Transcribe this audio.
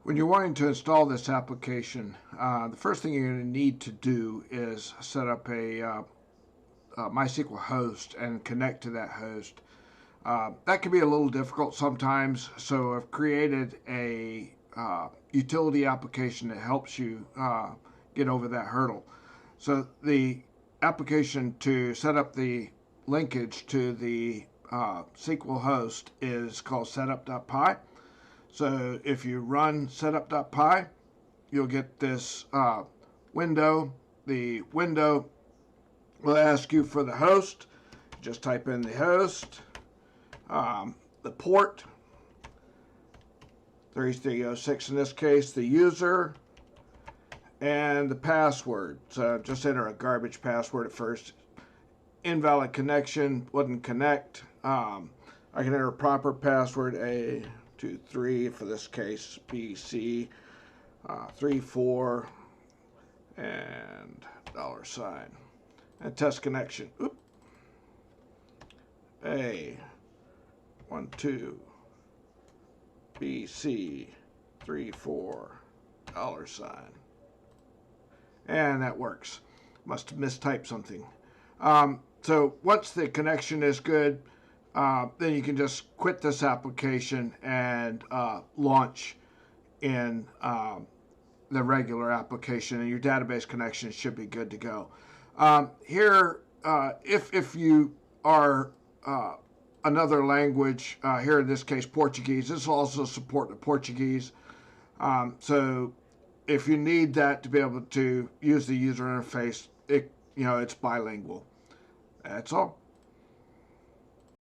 When you're wanting to install this application, the first thing you're going to need to do is set up a MySQL host and connect to that host. That can be a little difficult sometimes, so I've created a utility application that helps you get over that hurdle. So the application to set up the linkage to the SQL host is called setup.py. So if you run setup.py, you'll get this window. The window will ask you for the host. Just type in the host, the port, 3306 in this case, the user, and the password. So just enter a garbage password at first. Invalid connection, wouldn't connect. I can enter a proper password, A23 for this case, BC, 34, and $. And test connection. Oop. A12, BC, 34, $. And that works. Must have mistyped something. So once the connection is good, then you can just quit this application and launch in the regular application, and your database connection should be good to go. Here, if you are another language, here in this case Portuguese, this will also support the Portuguese. So if you need that to be able to use the user interface, it's bilingual. That's all.